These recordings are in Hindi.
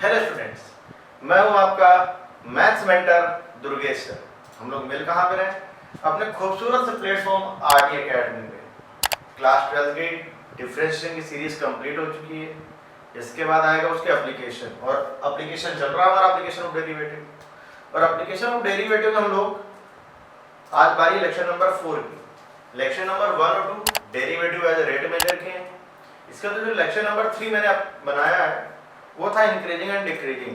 हेलो स्टूडेंट्स, मैं हूं आपका मैथ्स मेंटर दुर्गेश सर। हम लोग मिल कहाँ पे रहे? अपने खूबसूरत से प्लेटफॉर्म आरटी एकेडमी पे। क्लास 12 की डिफरेंशिएशन की सीरीज कंप्लीट हो चुकी है। इसके बाद आएगा उसके एप्लीकेशन, और एप्लीकेशन चल रहा है हमारा एप्लीकेशन ऑफ डेरिवेटिव। और एप्लीकेशन ऑफ डेरिवेटिव में हम लोग आज बारी लेक्चर नंबर 4 की। लेक्चर नंबर 1 और 2 डेरिवेटिव एज रेट मेजर के हैं। इसका जो लेक्चर नंबर 3 मैंने बनाया है वो था इंक्रीजिंग एंड डिक्रीजिंग।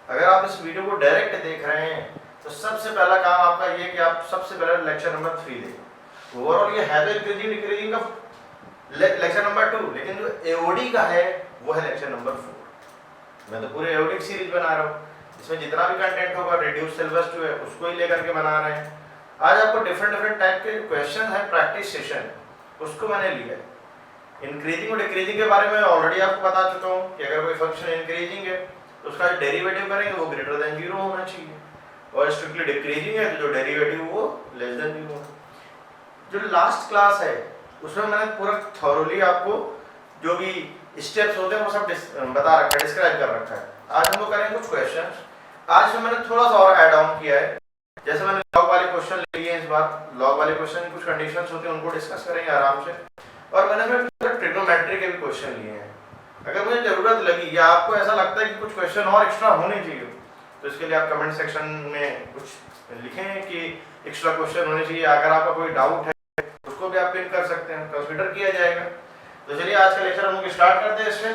अगर आप इस वीडियो को डायरेक्ट देख रहे हैं तो सबसे पहला काम आपका ये कि आप सबसे पहले लेक्चर नंबर 3 देखें। ओवरऑल ये है तो इंक्रीजिंग डिक्रीजिंग का लेक्चर नंबर 2, लेकिन जो एओडी का है वो है लेक्चर नंबर 4। मैं तो पूरे एओडी की सीरीज बना रहा हूँ, इसमें जितना भी कंटेंट होगा रिड्यूस सिलेबस जो है उसको ही लेकर के बना रहे हैं। आज आपको डिफरेंट टाइप के क्वेश्चन है, प्रैक्टिस सेशन उसको मैंने लिया है। इंक्रीजिंग और डिक्रीजिंग के बारे में ऑलरेडी आपको बता चुका हूँ कि अगर कोई फंक्शन इंक्रीजिंग है तो उसका जो डेरिवेटिव करेंगे वो ग्रेटर देन 0 होना चाहिए, और स्ट्रिक्टली डिक्रीजिंग है तो जो डेरिवेटिव वो लेस देन 0 होना। जो लास्ट क्लास है उसमें मैंने पूरा थॉरोली आपको जो भी स्टेप्स होते हैं वो सब बता रखा है, डिस्क्राइब कर रखा है। आज हम लोग करेंगे कुछ क्वेश्चन। आज मैंने थोड़ा सा और ऐड ऑन किया है, जैसे मैंने लॉग वाले क्वेश्चन लिए हैं। इस बार लॉग वाले क्वेश्चन की कुछ कंडीशंस होते हैं उनको डिस्कस करेंगे आराम से, और मैंने ट्रिग्नोमेट्री के भी क्वेश्चन लिए हैं। अगर मुझे जरूरत लगी या आपको ऐसा लगता है कि कुछ क्वेश्चन और एक्स्ट्रा होने चाहिए तो इसके लिए आप कमेंट सेक्शन में कुछ लिखें कि एक्स्ट्रा क्वेश्चन होने चाहिए। अगर आपका कोई डाउट है उसको भी आप पिन कर सकते हैं, कंसीडर किया जाएगा। तो चलिए आज का लेक्चर हम लोग स्टार्ट करते हैं। इसमें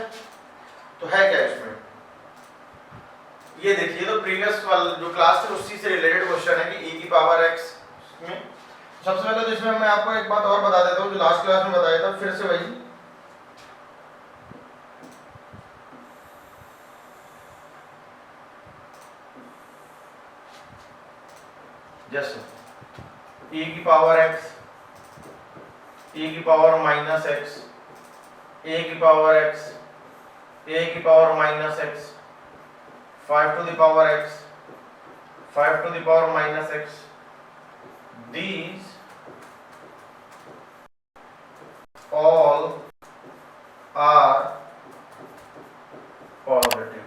तो है क्या, इसमें ये देखिए, तो प्रीवियस वाला जो क्लास थी उसी से रिलेटेड क्वेश्चन है कि e की पावर x में। सबसे पहले तो इसमें मैं आपको एक बात और बता देता हूँ जो लास्ट क्लास में बताया था, फिर से वही। जैसे e की पावर x, e की पावर माइनस x, a की पावर x, a की power minus x, 5 to the power x, 5 to the power minus x, these all are positive।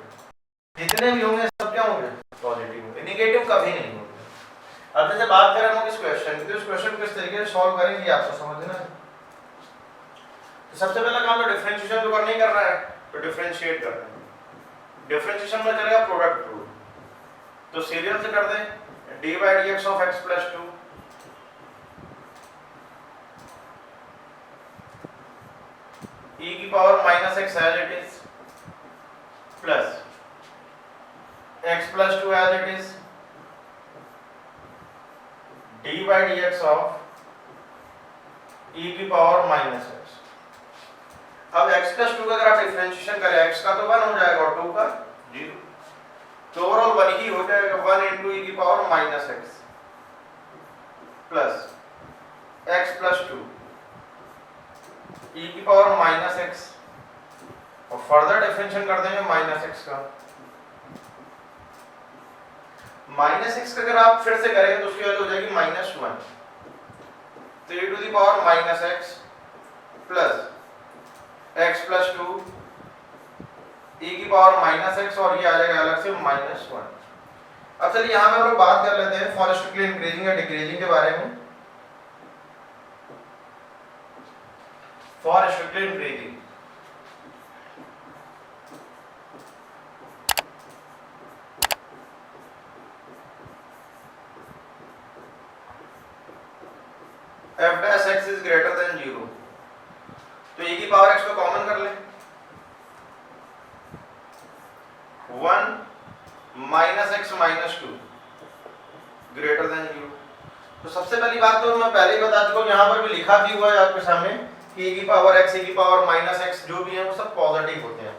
जितने भी होंगे सब क्या होंगे? पॉजिटिव होंगे, नेगेटिव कभी नहीं होंगे। अब जैसे बात करें हम लोग इस क्वेश्चन की, तो इस क्वेश्चन को किस तरीके से सॉल्व करेंगे आपको समझना है। तो सबसे पहला काम तो डिफरेंशिएशन तो करना ही कर रहा है, तो डिफरेंशिएट करना है। डिफरेंशिएशन में चलेगा प्रोडक्ट रूल, तो सीरियल से कर दें dy dx of x plus 2 e की power minus x as it is plus x plus 2 as it is dy dx of e की पावर माइनस x। अब x plus 2 का अगर आप डिफरेंशिएशन करें, x का तो 1 हो जाएगा और 2 का 0, तो ओवरऑल 1 ही हो जाएगा। 1 into e की power minus x plus x plus 2 e की पावर माइनस x, और फर्दर डिफरेंशिएशन कर देंगे माइनस x का। माइनस x का अगर आप फिर से करेंगे तो उसकी वैल्यू हो जाएगी माइनस 1, तो e to the power minus x plus x plus 2 e की पावर माइनस x, और ये आ जाएगा अलग से माइनस 1। अब चलिए यहाँ में हम लोग बात कर लेते हैं फॉर स्ट्रिक्टली इंक्रीजिंग या डिक्रीजिंग के बारे में। For strictly increasing f dash x is greater than 0, तो e की पावर x को कॉमन कर लें। 1 minus x minus 2 greater than 0। तो सबसे पहली बात तो मैं पहले ही बता चुका हूँ, यहाँ पर भी लिखा भी हुआ है आपके सामने कि e की पावर x, e की पावर माइनस x जो भी है वो सब पॉजिटिव होते हैं।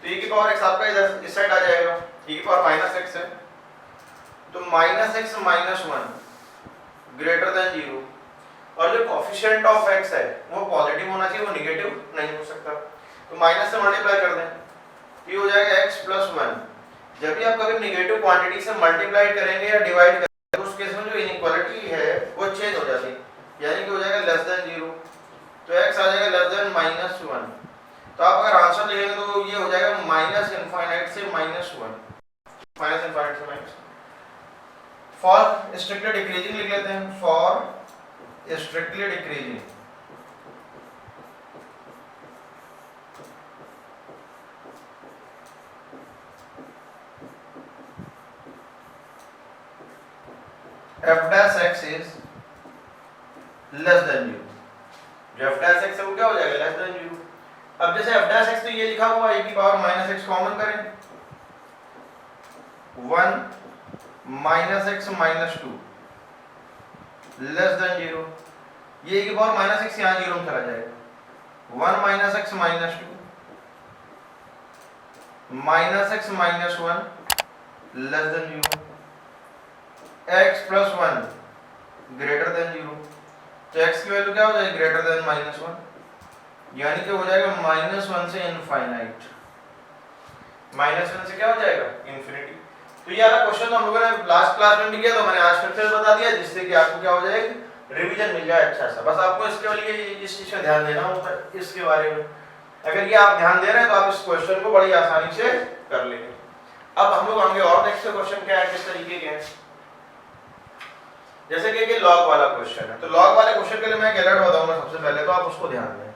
तो e की पावर x आपका इधर इस साइड आ जाएगा, e की पावर माइनस x है, तो minus x minus 1 greater than 0, और जो कोएफिशिएंट ऑफ x है वो पॉजिटिव होना चाहिए, वो नेगेटिव नहीं हो सकता। तो माइनस से मल्टीप्लाई कर दें, ये हो जाएगा x प्लस 1। जब भी आप कभी नेगेटिव क्वांटिटी से मल्टीप्लाई करेंगे या डिवाइड करेंगे तो उस केस में जो इनइक्वालिटी है वो चेंज हो जाती है, यानी कि हो जाएगा लेस देन 0, तो x आ जाएगा लेस देन माइनस 1। तो आप अगर आंसर लिखेंगे तो ये हो जाएगा माइनस इनफाइनाइट से माइनस वन, माइनस इनफाइनाइट से माइनस। फॉर स्ट्रिक्टली डिक्रीजिंग लिख लेते हैं, for strictly decreasing f dash x is less than 0, जो f dash x है वो क्या हो जाएगा, लेस देन 0। अब जैसे f dash x तो ये लिखा हुआ है e की पावर माइनस एक्स कॉमन करें, 1 minus x minus 2 less than 0, ये e की पावर माइनस एक्स यहाँ 0 में चला जाएगा, 1 minus x minus 2 minus x minus 1 less than 0, x plus 1 greater than 0, तो x की वैल्यू क्या हो जाएगी, ग्रेटर देन माइनस 1, यानी कि हो जाएगा माइनस 1 से इनफाइनाइट, माइनस 1 से क्या हो जाएगा, इन्फिनिटी। तो ये वाला क्वेश्चन तो हम लोगों ने लास्ट क्लास में भी किया, तो मैंने आज फिर से बता दिया, जिससे कि आपको क्या हो जाएगा, रिवीजन मिल जाए अच्छा सा। बस आपको इसके लिए इस चीज का ध्यान देना होता है, इसके बारे में अगर ये आप ध्यान दे रहे हैं तो आप इस क्वेश्चन को बड़ी आसानी से कर लेंगे। अब हम लोग आगे और नेक्स्ट क्वेश्चन क्या है, किस तरीके के हैं, जैसे कि लॉग वाला क्वेश्चन है, तो लॉग वाले क्वेश्चन के लिए मैं एक अलर्ट बताऊंगा सबसे पहले, तो आप उसको ध्यान दें।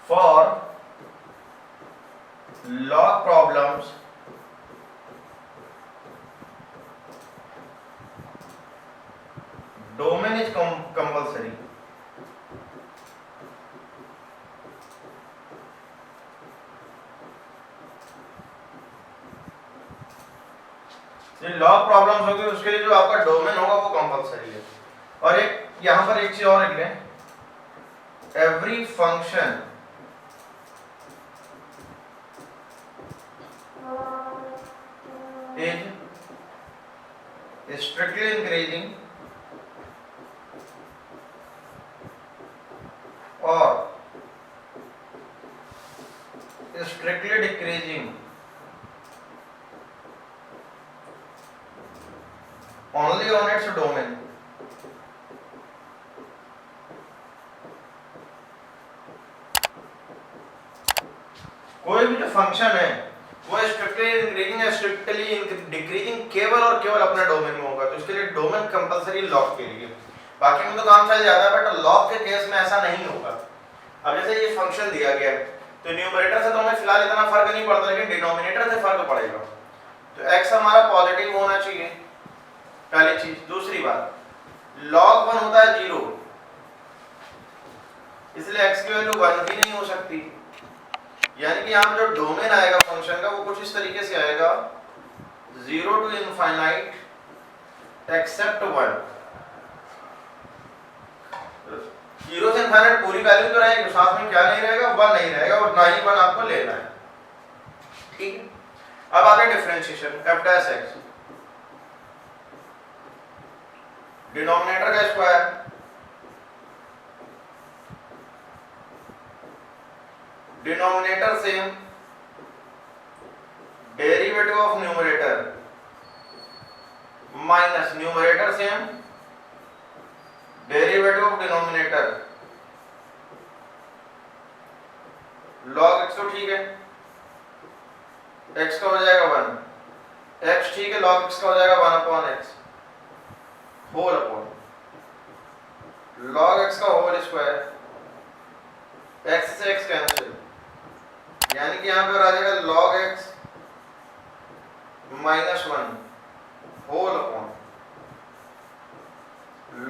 For log problems domain is compulsory, log problems होगी उसके लिए जो आपका डोमेन होगा वो कंपलसरी है। और एक यहां पर एक चीज और लिख लें, every function is strictly increasing और strictly decreasing only on its domain। कोई भी जो फंक्शन है वो स्ट्रिक्टली इंक्रीजिंग या स्ट्रिक्टली डिक्रीजिंग केवल और केवल अपने डोमेन में होगा, तो इसके लिए डोमेन कंपलसरी लॉग के लिए। बाकी में तो काम चल जाता है, बट लॉग के केस में ऐसा नहीं होगा। अब जैसे ये फंक्शन दिया गया है तो न्यूमरेटर से तो हमें फिलहाल इतना फर्क नहीं पड़ता, लेकिन डिनोमिनेटर से फर्क पड़ेगा। तो x हमारा पॉजिटिव होना चाहिए, पहली चीज। दूसरी बात, log 1 होता है 0, इसलिए x की वैल्यू 1 भी नहीं हो सकती, यानी कि यहाँ जो डोमेन आएगा फंक्शन का वो कुछ इस तरीके से आएगा, 0 टू इनफाइनाइट एक्सेप्ट 1। 0 से इनफाइनाइट पूरी वैल्यू तो रहेगी, साथ में क्या नहीं रहेगा, 1 नहीं रहेगा, और ना ही 1 आपको लेना है, ठीक है। अब आगे differentiation, f dash x, denominator का square denominator same, derivative of numerator minus numerator same, derivative of denominator, log x तो ठीक है, x का हो जाएगा 1, x ठीक है, log x का हो जाएगा 1 upon x whole upon log x का होल स्क्वायर, x से x कैंसिल, यानी कि यहां पर आ जाएगा log x minus 1 whole upon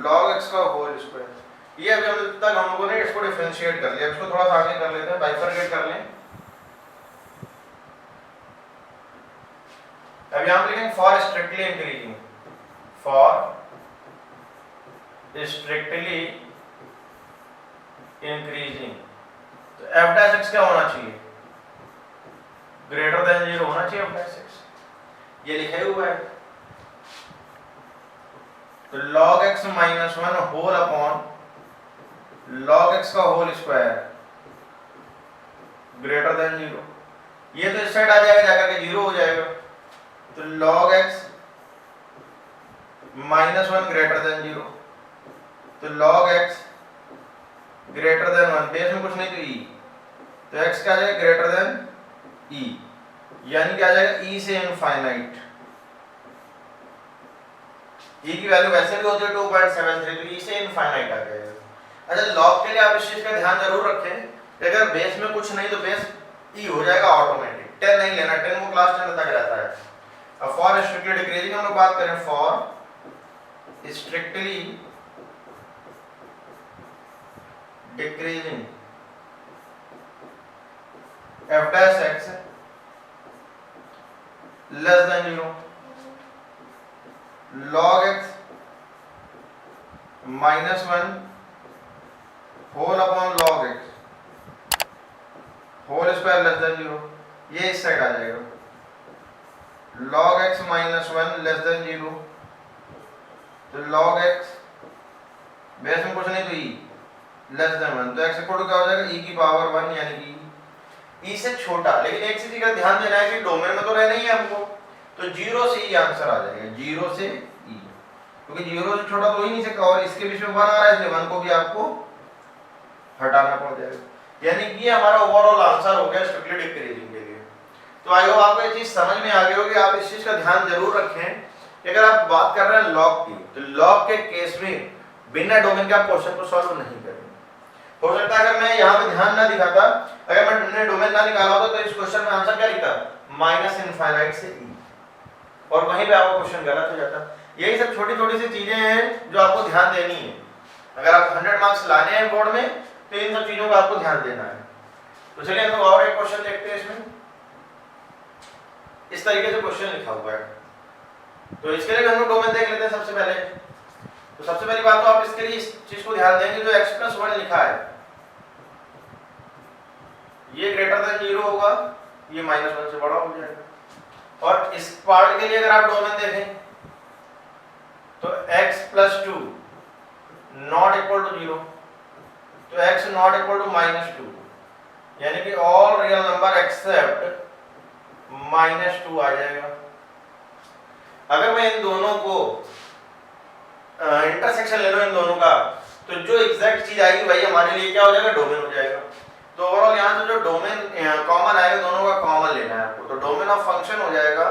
log x का होल स्क्वायर। ये अभी तक हम लोगों ने इसको डिफरेंशिएट कर लिया, इसको थोड़ा सा आगे कर लेते हैं, बाइफरकेट कर लें। अब यहां पर लिखेंगे for strictly increasing, for strictly increasing, तो f डैश x क्या होना चाहिए, ग्रेटर देन 0 होना चाहिए f डैश x, ये लिखा हुआ है। तो log x minus 1 whole upon log x का होल स्क्वायर ग्रेटर देन 0, ये तो इस साइड आ जाएगा, जाकर के 0 हो जाएगा, तो log x minus 1 greater than 0, तो log x greater than 1, base में कुछ नहीं तो e, तो x क्या आ जाएगा ग्रेटर देन e, यानी क्या आ जाएगा e से इनफाइनाइट। e की वैल्यू वैसे भी होती है 2.73, तो e से इनफाइनाइट आ जाएगा। अच्छा log के लिए आप इस चीज का ध्यान जरूर रखें, अगर बेस में कुछ नहीं तो बेस e हो जाएगा ऑटोमेटिक, 10 नहीं लेना, 10 वो क्लास 10 तक रहता है। अब फॉर स्ट्रिक्टली डिक्रीजिंग हम लोग बात करें, for strictly decreasing f dash x less than 0, log x minus 1 whole upon log x whole square less than 0, ये इस साइड आ जाएगा। log x minus 1 less than 0, तो log x बेस में कुछ नहीं तो e लेस देन 1, तो x इक्वल टू क्या हो जाएगा e की पावर 1, यानी कि e से छोटा। लेकिन एक चीज का ध्यान देना है कि डोमेन में तो रहना ही है हमको, तो 0 से e आंसर आ जाएगा, 0 से e, क्योंकि 0 से छोटा तो हो ही नहीं सकता, और इसके बीच में 1 आ रहा है, इसलिए 1 को भी आपको हटाना पड़ जाएगा, यानी कि ये हमारा ओवरऑल आंसर हो गया स्ट्रिक्टली डिक्रीजिंग के लिए। तो आई होप आपको ये चीज समझ में आ गई होगी। आप इस चीज का ध्यान जरूर रखें कि अगर आप बात कर रहे हैं लॉग की, तो लॉग के केस में बिना डोमेन के आप क्वेश्चन को सॉल्व नहीं करेंगे। हो सकता है अगर मैं यहाँ पे ध्यान ना दिखाता, अगर मैं डोमेन ना निकाला होता, तो इस क्वेश्चन में आंसर क्या लिखता, माइनस इनफाइनाइट से e, और वहीं पे आपका क्वेश्चन गलत हो जाता। यही सब छोटी छोटी सी चीजें हैं जो आपको ध्यान देनी है। अगर आप 100 मार्क्स लाने हैं बोर्ड में, तो इन सब चीजों का आपको ध्यान देना है। तो चलिए हम और एक क्वेश्चन देखते हैं। इसमें इस तरीके से क्वेश्चन लिखा हुआ है, तो इसके लिए हम लोग डोमेन देख लेते हैं सबसे पहले। तो सबसे पहली बात तो आप इसके लिए इस चीज को ध्यान देंगे, जो x + 1 लिखा है ये ग्रेटर देन 0 होगा, ये -1 से बड़ा हो जाएगा। और इस पार्ट के लिए अगर आप डोमेन देखें, तो x + 2 नॉट इक्वल टू 0, तो x नॉट इक्वल टू -2, यानी कि ऑल रियल नंबर एक्सेप्ट -2 आ जाएगा। अगर मैं इन दोनों को इंटरसेक्शन ले लो इन दोनों का, तो जो एग्जैक्ट चीज आएगी वही हमारे लिए क्या हो जाएगा, डोमेन हो जाएगा। तो ओवरऑल यहाँ से जो डोमेन कॉमन आएगा, दोनों का कॉमन लेना है आपको, तो डोमेन ऑफ फंक्शन हो जाएगा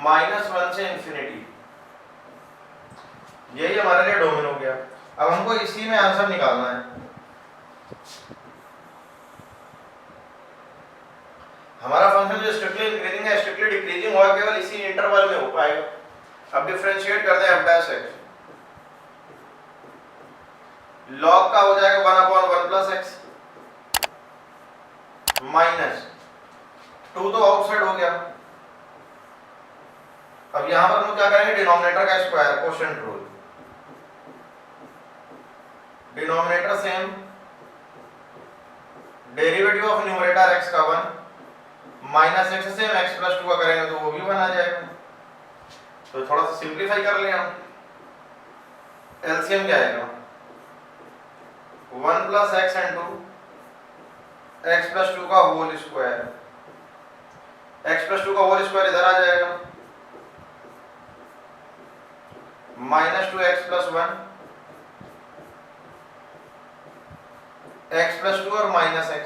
-1 से इंफिनिटी, यही हमारे लिए डोमेन हो गया। अब हमको इसी में आंसर निकालना है। हमारा फंक्शन जो स्ट्रिक्टली इंक्रीजिंग है, स्ट्रिक्टली डिक्रीजिंग होगा केवल इसी इंटरवल में हो पाएगा। अब डिफरेंशिएट करते हैं f dash x, log का हो जाएगा 1/1 + x माइनस 2 तो आउटसाइड हो गया। अब यहां पर हम क्या करेंगे, डिनोमिनेटर का square, quotient rule, denominator same, derivative of numerator x का 1 माइनस x से हम x + 2 का करेंगे तो वो भी 1 आ जाएगा। तो थोड़ा सा सिंपलीफाई कर लें हम, एलसीएम क्या आएगा, 1 + x * x + 2 का होल स्क्वायर, x + 2 का होल स्क्वायर इधर आ जाएगा, -2x + 1 x + 2 और -x,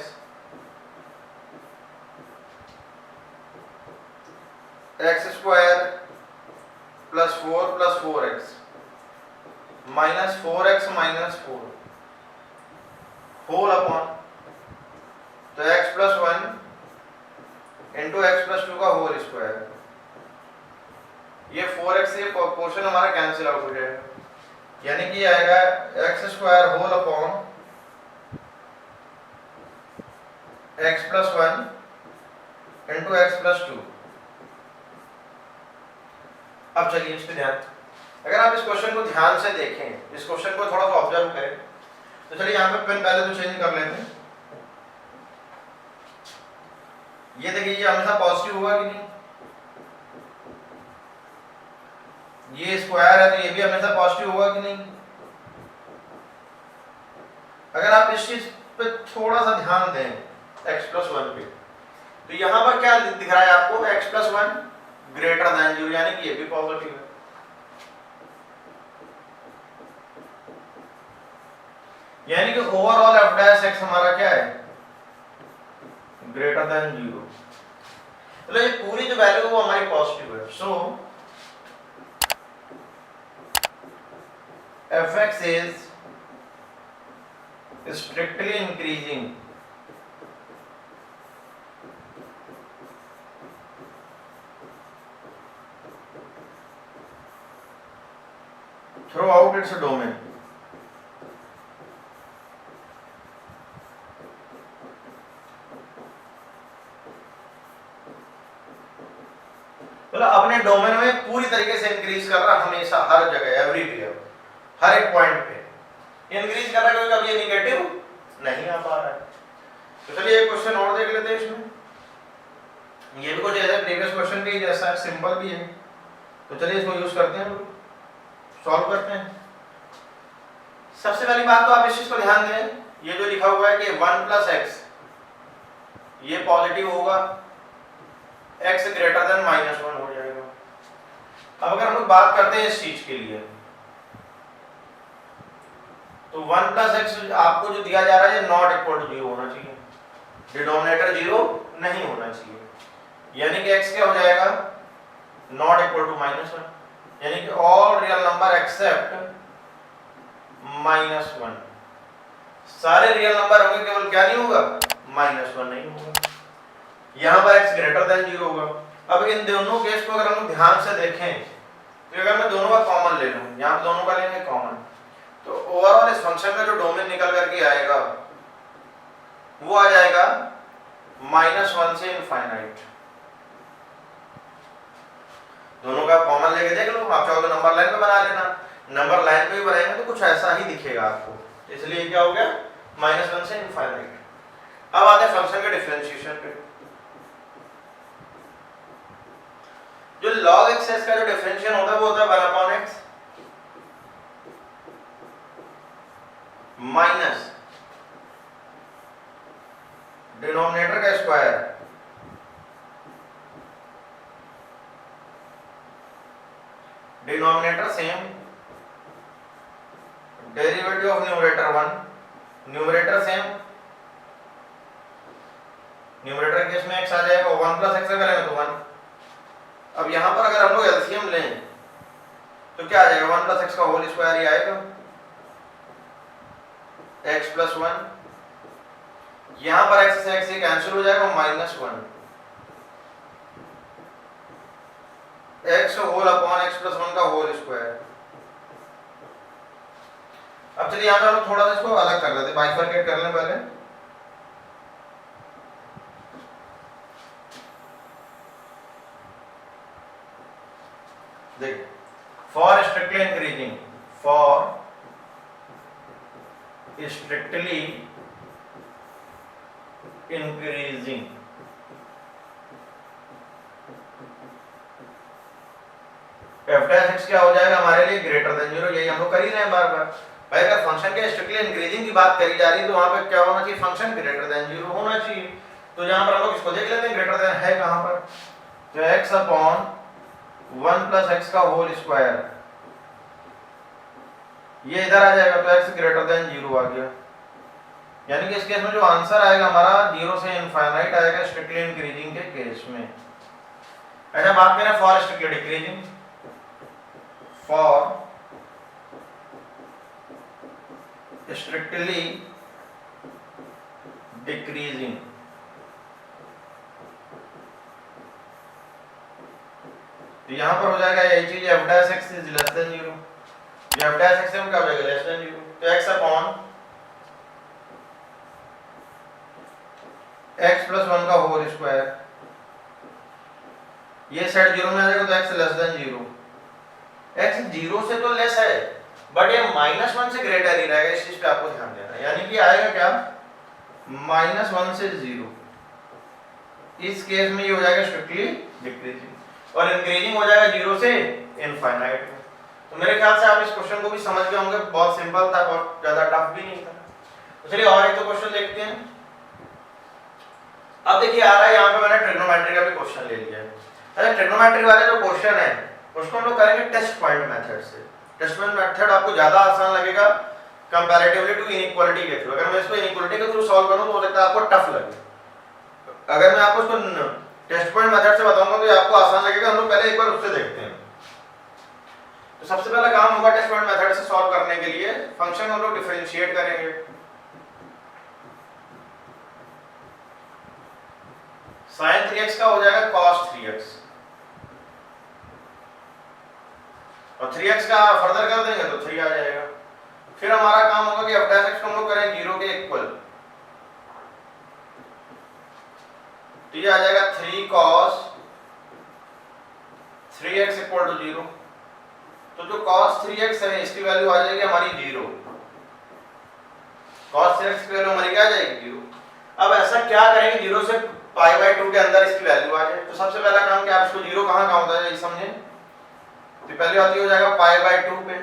x² + 4 + 4x -4x - 4 whole upon, तो x + 1 × x + 2 का होल स्क्वायर, ये 4x से पोर्शन हमारा कैंसिल आउट हो जाएगा, यानी कि आएगा x² whole upon x + 1 × x + 2। अब चलिए इस पे ध्यान, अगर आप इस क्वेश्चन को ध्यान से देखें, इस क्वेश्चन को थोड़ा सा ऑब्जर्व करें, तो चलिए यहाँ पे पेन पहले तो चेंज कर लेते हैं। ये देखिए ये हमेशा पॉजिटिव होगा कि नहीं, ये स्क्वायर है तो ये भी हमेशा पॉजिटिव होगा कि नहीं। अगर आप इस चीज पे थोड़ा सा ध्यान दें x + 1 पे, तो यहाँ पर क्या दिख रहा है आपको, x + 1 ग्रेटर देन 0, यानी कि ये भी पॉजिटिव है। यानी कि ओवरऑल एफ डैश एक्स हमारा क्या है, ग्रेटर देन 0। मतलब ये पूरी जो वैल्यू है वो हमारी पॉजिटिव है। So f x is strictly increasing throughout its domain। मतलब अपने डोमेन में पूरी तरीके से इंक्रीज कर रहा है हमेशा, हर जगह, एवरीवेयर, हर एक पॉइंट पे इंक्रीज कर रहा है, क्योंकि अब ये निगेटिव नहीं आ पा रहा है। तो चलिए एक क्वेश्चन और देख लेते हैं इसमें। ये भी कुछ ऐसा प्रीवियस क्वेश्चन के जैसा है, सिंपल भी है। तो चलिए इसको यूज करते हैं, सॉल्व करते हैं। सबसे पहली बात तो आप इस चीज को ध्यान दें, ये जो लिखा हुआ है कि 1 + x ये पॉजिटिव होगा, x ग्रेटर देन -1 हो जाएगा। अब अगर हम लोग बात करते हैं इस चीज के लिए, तो 1 + x आपको जो दिया जा रहा है नॉट इक्वल टू 0 होना चाहिए, डिनोमिनेटर 0 नहीं होना चाहिए। यानी कि x क्या हो जाएगा, नॉट इक्वल टू -1, यानी कि ऑल रियल नंबर एक्सेप्ट -1। सारे रियल नंबर होंगे, केवल क्या नहीं होगा, -1 नहीं होगा। यहाँ पर x ग्रेटर देन 0 होगा। अब इन दोनों केस को अगर हम ध्यान से देखें, तो अगर मैं दोनों का कॉमन ले लूं, यहाँ पे दोनों का लेंगे कॉमन, तो ओवरऑल इस फंक्शन का जो डोमेन निकल करके आएगा वो आ जाएगा -1 से इनफाइनाइट। दोनों का कॉमन लेके देख लो, आप चाहो तो नंबर लाइन पे बना लेना, नंबर लाइन पे भी बनाएंगे तो कुछ ऐसा ही दिखेगा आपको। इसलिए क्या हो गया, -1 से इनफाइनाइट। अब आते हैं फंक्शन के डिफरेंशिएशन पे। जो log x का जो डिफरेंशिएशन होता है वो होता है 1/x माइनस डिनोमिनेटर का square denominator same, derivative of numerator 1, numerator same, numerator case में x आ जाएगा, 1 + x करेंगे तो 1। अब यहां पर अगर हम लोग एलसीएम लें तो क्या आ जाएगा, 1 + x का होल स्क्वायर ही आएगा, x + 1। यहां पर x से x कैंसिल हो जाएगा, -1 x होल अपॉन x + 1 का होल स्क्वायर। अब चलिए यहां पे हम थोड़ा सा इसको अलग कर लेते हैं, बाइफरकेट कर लें पहले। देख, for strictly increasing, for strictly increasing f' क्या हो जाएगा हमारे लिए, ग्रेटर देन 0। यही हम लोग कर ही रहे हैं बार बार। भाई अगर फंक्शन के स्ट्रिक्टली इंक्रीजिंग की बात करी जा रही है तो वहां पे क्या होना चाहिए, फंक्शन ग्रेटर देन 0 होना चाहिए। तो यहां पर हम लोग इसको देख लेते हैं, ग्रेटर देन है कहां पर, तो x अपॉन 1 + x का होल स्क्वायर, ये इधर आ जाएगा, तो x ग्रेटर देन 0 आ गया। यानी कि इस केस में जो आंसर आएगा हमारा 0 से इनफाइनाइट आएगा स्ट्रिक्टली इंक्रीजिंग के केस में। अच्छा बात करें for strictly decreasing, for strictly decreasing, तो यहां पर हो जाएगा यही चीज, f' इज लेस देन 0। ये f' से क्या हो जाएगा, लेस देन 0, तो x अपॉन x + 1 का होल स्क्वायर, ये सेट 0 में आ जाएगा, तो x लेस देन 0। x 0 से तो लेस है, बट ये -1 से ग्रेटर ही रहेगा, इस चीज पे आपको ध्यान देना है। यानी कि आएगा क्या, -1 से 0। इस केस में ये हो जाएगा स्ट्रिक्टली डिक्रीजिंग, और इंक्रीजिंग हो जाएगा 0 से इनफाइनाइट में। तो मेरे ख्याल से आप इस क्वेश्चन को भी समझ गए होंगे, बहुत सिंपल था, बहुत ज्यादा टफ भी नहीं था। तो चलिए और एक तो क्वेश्चन देखते हैं। अब देखिए आ रहा है यहाँ पे मैंने ट्रिग्नोमेट्री का भी क्वेश्चन ले लिया है। अच्छा ट्रिग्नोमेट्री वाले जो क्वेश्चन है उसको हम लोग करेंगे टेस्ट पॉइंट मेथड से। टेस्ट पॉइंट मेथड आपको ज्यादा आसान लगेगा, कंपैरेटिवली टू इनइक्वालिटी के थ्रू। अगर मैं इसको इनइक्वालिटी के थ्रू सॉल्व करूं तो हो सकता है आपको टफ लगे। अगर मैं आपको इसको टेस्ट पॉइंट मेथड से बताऊंगा तो ये आपको आसान लगेगा। हम लोग पहले एक बार उससे देखते हैं। तो सबसे पहला काम होगा टेस्ट पॉइंट मेथड से सॉल्व करने के लिए फंक्शन हम लोग डिफरेंशिएट करेंगे। sin 3x का हो जाएगा cos 3x और 3x का फर्दर कर देंगे तो 3 आ जाएगा। फिर हमारा काम होगा कि f' x को हम लोग करें 0 के इक्वल, तो ये आ जाएगा 3 cos 3x इक्वल टू 0। तो जो cos 3x है इसकी वैल्यू आ जाएगी हमारी 0। cos 3x की वैल्यू हमारी क्या आ जाएगी 0। अब ऐसा क्या करेंगे 0 से पाई बाय 2 के अंदर इसकी वैल्यू आ जाए। तो सबसे पहला काम कि आप इसको 0 कहाँ होता है ये समझें। तो पहली बात ये हो जाएगा पाई बाय 2 पे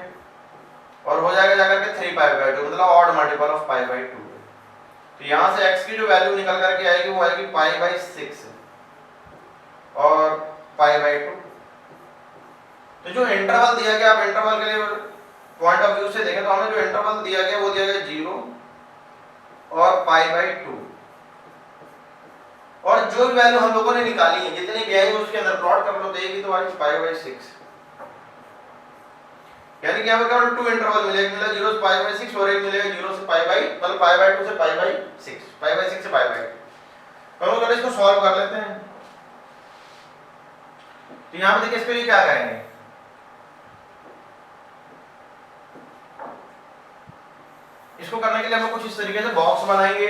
और हो जाएगा जाकर के 3 पाई बाय 2 मतलब odd multiple of pi by 2 पे। तो यहाँ से x की जो वैल्यू निकल करके आएगी वो आएगी पाई बाय 6 और पाई बाय 2। तो जो इंटरवल दिया गया, आप इंटरवल के लिए पॉइंट ऑफ व्यू से देखें तो हमें जो इंटरवल दिया गया वो दिया गया 0 और पाई बाय 2 और जो भी वैल्यू हम लोगों ने निकाली है जितनी भी आई उसके अंदर प्लॉट कर लो, देगी तो आएगी पाई बाय 6। यानी कि हमें केवल 2 इंटरवल मिलेगा, मिला 0 से पाई बाय 6 और एक मिलेगा 0 से पाई बाय मतलब पाई बाय 2 से पाई बाय 6, पाई बाय 6 से पाई बाय 2। तो हम लोग इसको सॉल्व कर लेते हैं। तो यहां पे देखिए इसके लिए क्या करेंगे, इसको करने के लिए हम लोग कुछ इस तरीके से बॉक्स बनाएंगे।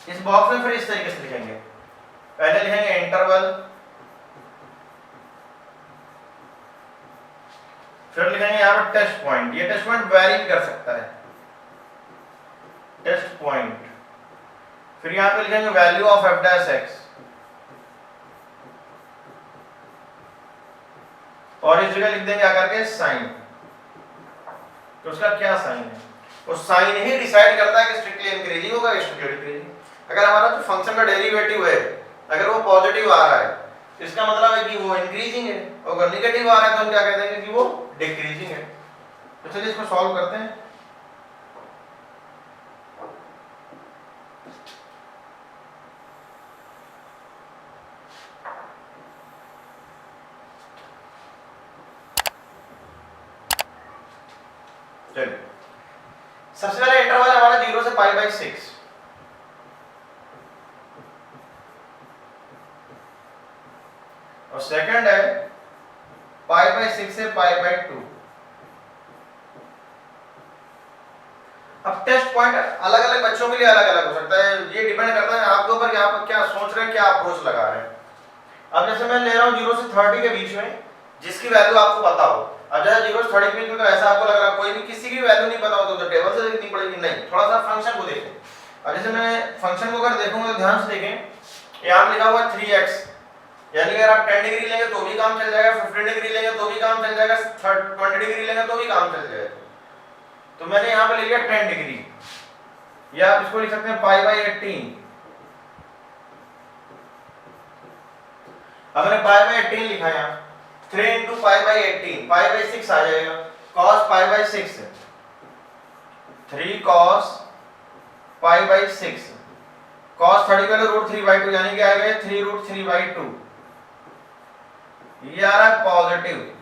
इस बॉक्स में फिर इस तरीके से लिखेंगे, पहले लिखेंगे इंटरवल, फिर लिखेंगे यहाँ पर टेस्ट पॉइंट। ये टेस्ट पॉइंट वैरी कर सकता है, टेस्ट पॉइंट। फिर यहाँ पे लिखेंगे वैल्यू ऑफ f' और इस जगह लिख देंगे आकर के साइन। तो उसका क्या साइन है, वो साइन ही डिसाइड करता है कि स्ट्रिक्टली इंक्रीजिंग होगा या स्ट्रिक्टली डिक्रीजिंग। अगर हमारा जो फंक्शन का डेरिवेटिव है अगर वो पॉजिटिव आ रहा है तो इसका मतलब है कि वो इंक्रीजिंग है, और अगर नेगेटिव आ रहा है तो हम क्या कह देंगे कि वो डिक्रीजिंग है। तो चलिए इसको सॉल्व करते हैं। चलिए सबसे पहले इंटरवल हमारा 0 से पाई बाय 6 और सेकंड है पाई बाय 6 से पाई बाय 2। अब टेस्ट पॉइंट अलग अलग बच्चों के लिए अलग अलग हो सकता है, ये डिपेंड करता है आपके ऊपर कि आप क्या सोच रहे हैं, क्या अप्रोच लगा रहे हैं। अब जैसे मैं ले रहा हूं 0 से 30 के बीच में जिसकी वैल्यू आपको पता हो। अब जैसे 0 से 30 के बीच में तो ऐसा आपको लग रहा है कोई भी किसी की वैल्यू नहीं पता हो तो टेबल से देखनी पड़ेगी, नहीं थोड़ा सा फंक्शन को देखें। अब जैसे मैं फंक्शन को अगर देखूंगा तो ध्यान से देखें, यहां लिखा हुआ है 3x, यानी अगर आप 10 डिग्री लेंगे तो भी काम चल जाएगा, 15 डिग्री लेंगे तो भी काम चल जाएगा, 20 डिग्री लेंगे तो भी काम चल जाएगा। तो मैंने यहां पे लिख लिया 10 डिग्री, या आप इसको लिख सकते हैं पाई बाय 18। अगर पाई बाय 18 लिखा यहां 3 into pi by 18, pi by 6 आ जाएगा, cos pi by 6 3 cos pi by 6, cos 30 का रूट 3 बाय 2 यानी कि आएगा 3 रूट 3 बाय 2। ये आ रहा है पॉजिटिव।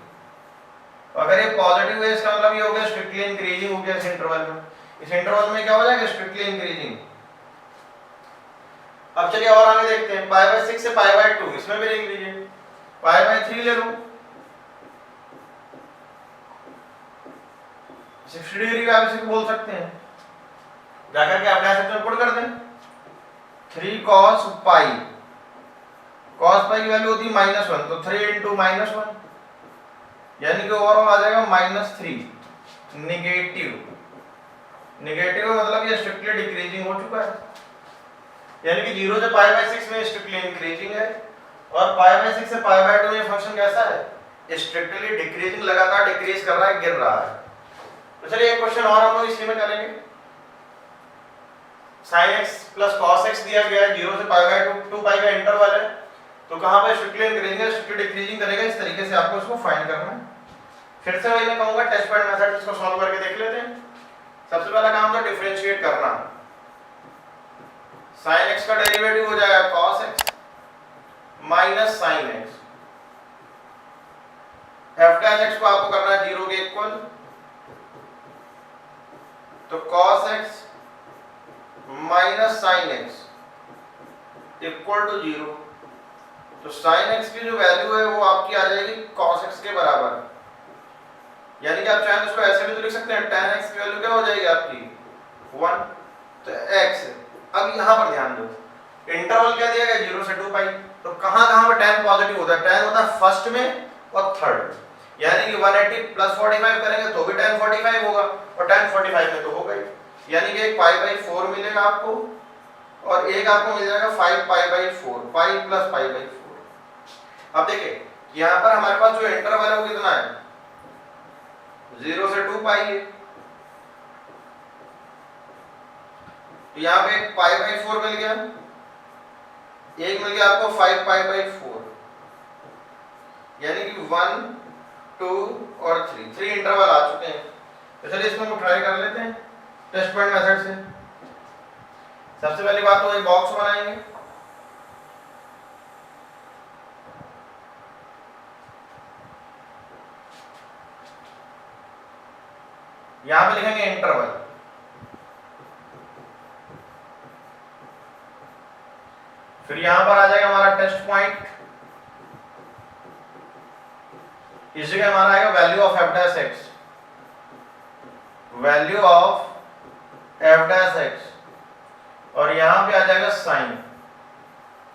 अगर ये पॉजिटिव है इसका मतलब ये हो गया स्ट्रिक्टली इंक्रीजिंग हो गया इस इंटरवल में। इस इंटरवल में क्या हो जाएगा स्ट्रिक्टली इंक्रीजिंग। अब चलिए और आगे देखते हैं, पाई बाय 6 से पाई बाय 2 इसमें भी लिख लीजिए, पाई बाय 3 ले लूं 60 डिग्री का आप इसे बोल सकते हैं, जाकर के आप यहां से पुट कर दें 3 cos पाई, cos पाई की वैल्यू होती है -1 तो 3 इंटू -1 यानी कि ओवरऑल आ जाएगा -3 नेगेटिव। नेगेटिव मतलब ये स्ट्रिक्टली डिक्रीजिंग हो चुका है, यानी कि 0 से पाई बाय 6 में स्ट्रिक्टली इंक्रीजिंग है और पाई बाय 6 से पाई बाय 2 में फंक्शन कैसा है स्ट्रिक्टली डिक्रीजिंग, लगातार डिक्रीज कर रहा है, गिर रहा है। तो चलिए एक क्वेश्चन और हम लोग इसी में करेंगे। sin x plus cos x दिया गया है, 0 से पाई बाय 2 पाई का इंटरवल है, तो कहां पर स्ट्रिक्टली इंक्रीजिंग है स्ट्रिक्टली डिक्रीजिंग करेगा, इस तरीके से आपको इसको फाइंड करना है। फिर से वही मैं कहूंगा टेस्ट पॉइंट मेथड, इसको सॉल्व करके देख लेते हैं। सबसे पहला काम तो डिफरेंशिएट करना। sin x का डेरिवेटिव हो जाएगा cos x minus sin x। f dash x को आपको करना है 0 के इक्वल, तो cos x minus sin x equal to 0। तो sin x की जो वैल्यू है वो आपकी आ जाएगी cos x के बराबर, यानी कि आप चाहें तो इसको ऐसे भी तो लिख सकते हैं, tan x की वैल्यू क्या हो जाएगी आपकी 1, तो x। अब यहाँ पर ध्यान दो, इंटरवल क्या दिया गया 0 से 2 पाई, तो कहाँ कहाँ पर tan पॉजिटिव होता है, tan होता है फर्स्ट में और थर्ड, यानी कि 180 प्लस 45 करेंगे तो भी tan 45 होगा, और tan 45 में तो होगा ही, यानी कि एक पाई बाई 4 मिलेगा आपको, और एक आपको मिल जाएगा 5 pi by 4, pi plus pi by 4। अब देखिए यहाँ पर हमारे पास जो इंटरवल है वो कितना है, 0 से 2 पाई है, तो यहाँ पे एक पाई बाई 4 मिल गया, एक मिल गया आपको 5 पाई बाई 4, यानी कि 1 2 और 3 इंटरवल आ चुके हैं। तो चलिए इसको हम ट्राई कर लेते हैं टेस्ट पॉइंट मेथड से। सबसे पहली बात तो एक बॉक्स बनाएंगे, यहां पे लिखेंगे इंटरवल, फिर यहां पर आ जाएगा हमारा टेस्ट पॉइंट, इस जगह हमारा आएगा value of F dash x, value of F dash x, और यहां पे आ जाएगा साइन,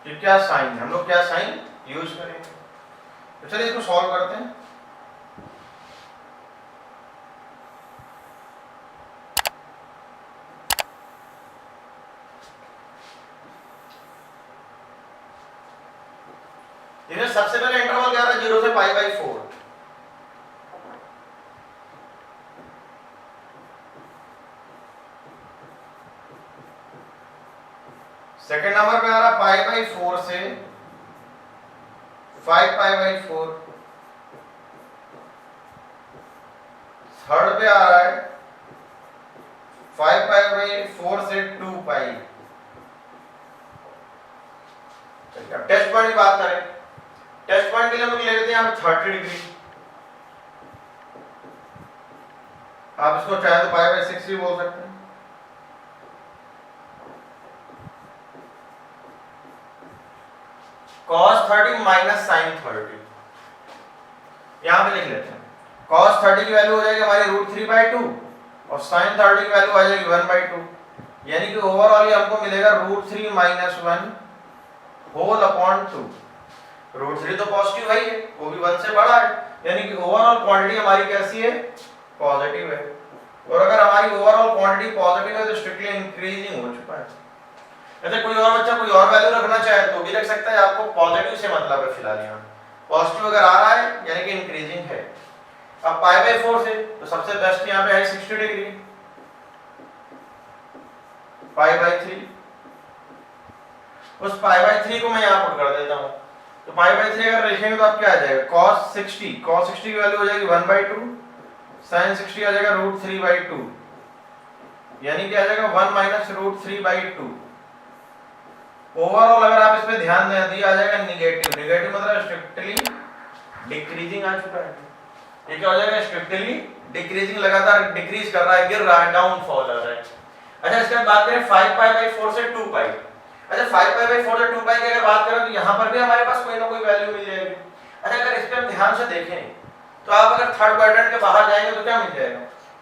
कि क्या साइन, हम लोग क्या साइन यूज करेंगे। तो चलिए इसको सॉल्व करते हैं। सबसे पहले इंटरवल क्या था 0 से पाई बाई 4, सेकेंड नंबर पे आ रहा पाई बाई 4 से 5 पाई बाई 4, थर्ड पे आ रहा है 5 पाई बाई 4 से 2 पाई। चलिए अब टेस्ट पॉइंट की बात करें, टेस्ट पॉइंट के लिए हम लोग ले लेते हैं यहाँ 30 डिग्री, आप इसको चाहे तो पाई बाई 6 भी बोल सकते हैं। cos 30 माइनस साइन 30, यहां पे लिख लेते हैं। cos 30 की वैल्यू हो जाएगी हमारी √3/2 और sin 30 की वैल्यू आ जाएगी 1/2, यानी कि ओवरऑल ये हमको मिलेगा √3 माइनस 1 होल अपॉन 2। √3 तो पॉजिटिव है, वो भी 1 से बड़ा है, यानी कि ओवरऑल क्वांटिटी हमारी कैसी है, पॉजिटिव है। और अगर हमारी ओवरऑल क्वांटिटी पॉजिटिव है तो स्ट्रिक्टली इंक्रीजिंग हो चुका है। ऐसे कोई और बच्चा कोई और वैल्यू रखना चाहे तो भी रख सकता है, आपको पॉजिटिव से मतलब है फिलहाल यहाँ पॉजिटिव अगर आ रहा है यानी कि इंक्रीजिंग है। अब पाई बाई 4 से तो सबसे बेस्ट यहाँ पे है 60 डिग्री, पाई बाई 3, उस पाई बाई 3 को मैं यहाँ पुट कर देता हूँ, तो पाई बाई 3 अगर लिखेंगे तो आप क्या आ जाएगा cos 60 की वैल्यू हो जाएगी 1/2, sin 60 आ जाएगा √3/2, यानी कि आ जाएगा 1 माइनस √3/2। ओवरऑल अगर आप इस पे ध्यान दें तो आ जाएगा निगेटिव, निगेटिव मतलब स्ट्रिक्टली डिक्रीजिंग आ चुका है, ये क्या हो जाएगा स्ट्रिक्टली डिक्रीजिंग, लगातार डिक्रीज कर रहा है, गिर रहा है, डाउनफॉल आ रहा है। अच्छा इसके बाद बात करें 5 पाई बाई 4 से 2 पाई। अच्छा 5 पाई बाई 4 से 2 पाई की अगर बात करें तो यहाँ पर भी हमारे पास कोई ना कोई वैल्यू मिल जाएगी। अच्छा अगर इस पे हम ध्यान से देखें तो आप अगर थर्ड क्वाड्रेंट के बाहर जाएंगे तो क्या मिल जाएगा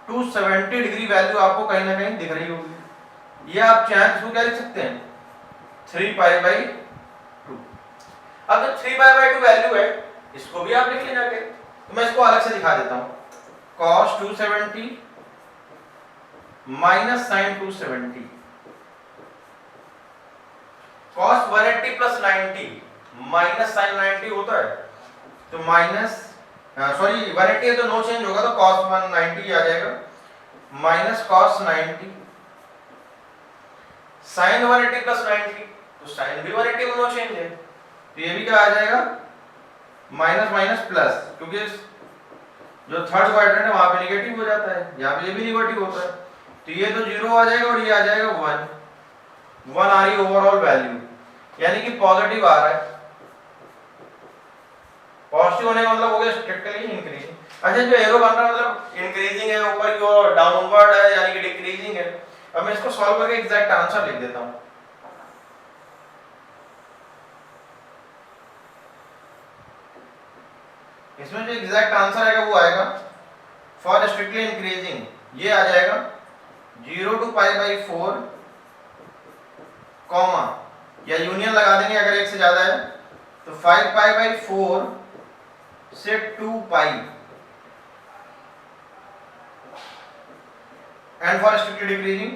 270 डिग्री वैल्यू आपको कहीं ना कहीं दिख रही होगी, ये आप चाहें तो क्या लिख सकते हैं 3 पाई बाई 2। अब जो 3 पाई बाई 2 वैल्यू है इसको भी आप लिख लेना के, तो मैं इसको अलग से दिखा देता हूं, cos 270 minus sin 270, cos 180 plus 90 minus sin 90 होता है, तो माइनस सॉरी 180 है तो नो चेंज होगा, तो cos 190 आ जाएगा माइनस cos 90 sin 180 प्लस 90, तो sin भी 180 में नो चेंज है, तो ये भी क्या आ जाएगा माइनस माइनस प्लस, क्योंकि जो थर्ड क्वाड्रेंट है वहां पे नेगेटिव हो जाता है, यहाँ पे ये भी नेगेटिव होता है, तो ये तो 0 आ जाएगा और ये आ जाएगा 1 आ रही ओवरऑल वैल्यू, यानी कि पॉजिटिव आ रहा है। पॉजिटिव होने का मतलब हो गया स्ट्रिक्टली इंक्रीजिंग। अच्छा, जो एरो बन रहा है मतलब इंक्रीजिंग है ऊपर की ओर, डाउनवर्ड है यानी कि डिक्रीजिंग है। अब मैं इसको सॉल्व करके एग्जैक्ट आंसर लिख देता हूं। इसमें जो एग्जैक्ट आंसर आएगा वो आएगा फॉर स्ट्रिक्टली इंक्रीजिंग, ये आ जाएगा 0 to π/4 कॉमा या यूनियन लगा देंगे अगर एक से ज्यादा है तो 5π/4 से 2π, एंड फॉर स्ट्रिक्टली डिक्रीजिंग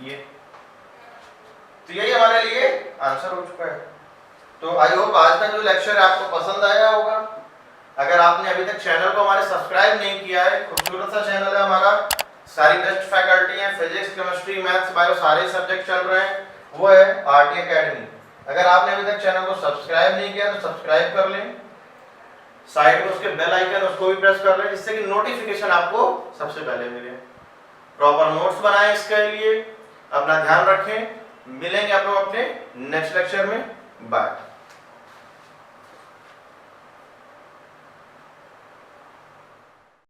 ये। तो यही हमारे लिए आंसर हो चुका है। तो आई होप आज का जो लेक्चर है आपको पसंद आया होगा। अगर आपने अभी तक चैनल को हमारे सब्सक्राइब नहीं किया है, खूबसूरत सा चैनल है हमारा, सारी बेस्ट फैकल्टी है, फिजिक्स केमिस्ट्री मैथ्स बायो सारे सब्जेक्ट चल रहे हैं, वो है आरटी एकेडमी। अगर आपने अभी तक चैनल को सब्सक्राइब नहीं किया तो सब्सक्राइब कर लें, साइड में उसके बेल आइकन उसको भी प्रेस कर लें जिससे कि नोटिफिकेशन आपको सबसे पहले मिले। प्रॉपर नोट्स बनाएं इसके लिए, अपना ध्यान रखें, मिलेंगे आप लोग अपने नेक्स्ट लेक्चर में, बाय।